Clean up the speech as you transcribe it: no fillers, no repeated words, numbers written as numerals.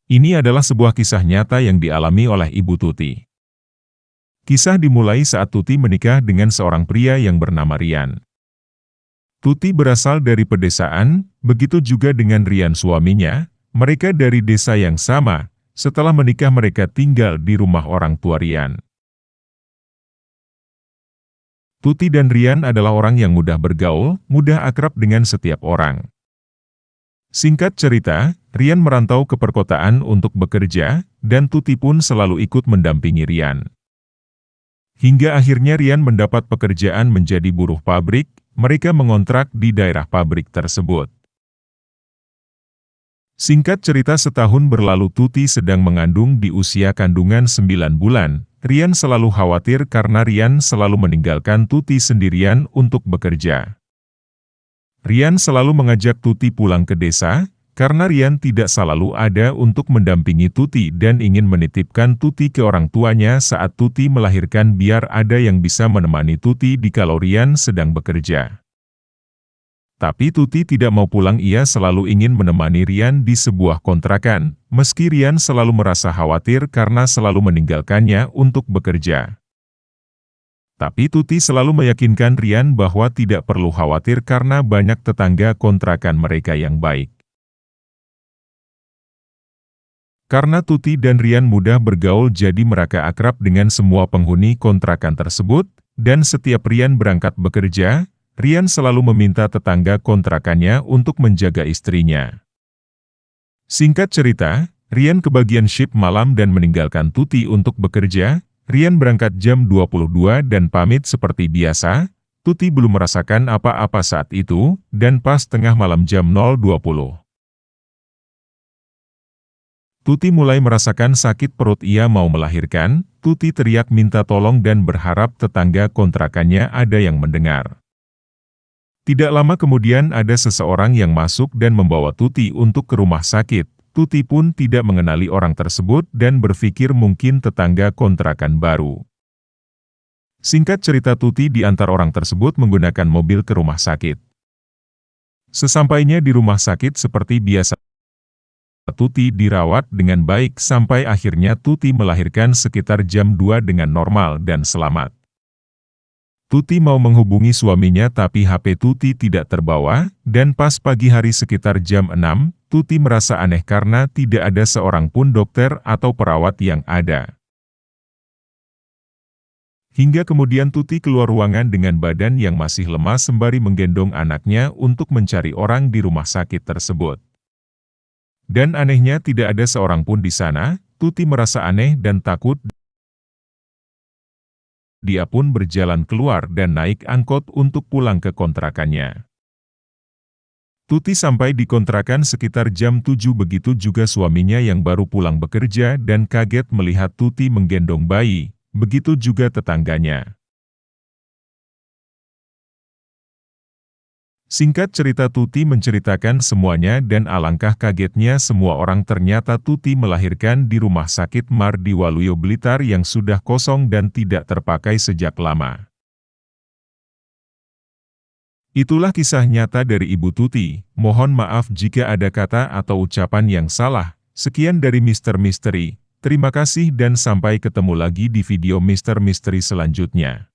Ini adalah sebuah kisah nyata yang dialami oleh Ibu Tuti. Kisah dimulai saat Tuti menikah dengan seorang pria yang bernama Rian. Tuti berasal dari pedesaan, begitu juga dengan Rian suaminya. Mereka dari desa yang sama. Setelah menikah mereka tinggal di rumah orang tua Rian. Tuti dan Rian adalah orang yang mudah bergaul, mudah akrab dengan setiap orang. Singkat cerita, Rian merantau ke perkotaan untuk bekerja, dan Tuti pun selalu ikut mendampingi Rian. Hingga akhirnya Rian mendapat pekerjaan menjadi buruh pabrik, mereka mengontrak di daerah pabrik tersebut. Singkat cerita setahun berlalu Tuti sedang mengandung di usia kandungan 9 bulan, Rian selalu khawatir karena Rian selalu meninggalkan Tuti sendirian untuk bekerja. Rian selalu mengajak Tuti pulang ke desa, karena Rian tidak selalu ada untuk mendampingi Tuti dan ingin menitipkan Tuti ke orang tuanya saat Tuti melahirkan biar ada yang bisa menemani Tuti dikalau Rian sedang bekerja. Tapi Tuti tidak mau pulang, ia selalu ingin menemani Rian di sebuah kontrakan, meski Rian selalu merasa khawatir karena selalu meninggalkannya untuk bekerja. Tapi Tuti selalu meyakinkan Rian bahwa tidak perlu khawatir karena banyak tetangga kontrakan mereka yang baik. Karena Tuti dan Rian mudah bergaul jadi mereka akrab dengan semua penghuni kontrakan tersebut, dan setiap Rian berangkat bekerja, Rian selalu meminta tetangga kontrakannya untuk menjaga istrinya. Singkat cerita, Rian kebagian shift malam dan meninggalkan Tuti untuk bekerja. Rian berangkat jam 22 dan pamit seperti biasa. Tuti belum merasakan apa-apa saat itu, dan pas tengah malam jam 0.20. Tuti mulai merasakan sakit perut, ia mau melahirkan. Tuti teriak minta tolong dan berharap tetangga kontrakannya ada yang mendengar. Tidak lama kemudian ada seseorang yang masuk dan membawa Tuti untuk ke rumah sakit. Tuti pun tidak mengenali orang tersebut dan berpikir mungkin tetangga kontrakan baru. Singkat cerita Tuti diantar orang tersebut menggunakan mobil ke rumah sakit. Sesampainya di rumah sakit seperti biasa, Tuti dirawat dengan baik sampai akhirnya Tuti melahirkan sekitar jam 2 dengan normal dan selamat. Tuti mau menghubungi suaminya tapi HP Tuti tidak terbawa, dan pas pagi hari sekitar jam 6, Tuti merasa aneh karena tidak ada seorang pun dokter atau perawat yang ada. Hingga kemudian Tuti keluar ruangan dengan badan yang masih lemas sembari menggendong anaknya untuk mencari orang di rumah sakit tersebut. Dan anehnya tidak ada seorang pun di sana. Tuti merasa aneh dan takut. Dia pun berjalan keluar dan naik angkot untuk pulang ke kontrakannya. Tuti sampai di kontrakan sekitar jam 7, begitu juga suaminya yang baru pulang bekerja dan kaget melihat Tuti menggendong bayi, begitu juga tetangganya. Singkat cerita Tuti menceritakan semuanya dan alangkah kagetnya semua orang, ternyata Tuti melahirkan di rumah sakit Mardi Waluyo Blitar yang sudah kosong dan tidak terpakai sejak lama. Itulah kisah nyata dari Ibu Tuti. Mohon maaf jika ada kata atau ucapan yang salah. Sekian dari Mr. Misteri. Terima kasih dan sampai ketemu lagi di video Mr. Misteri selanjutnya.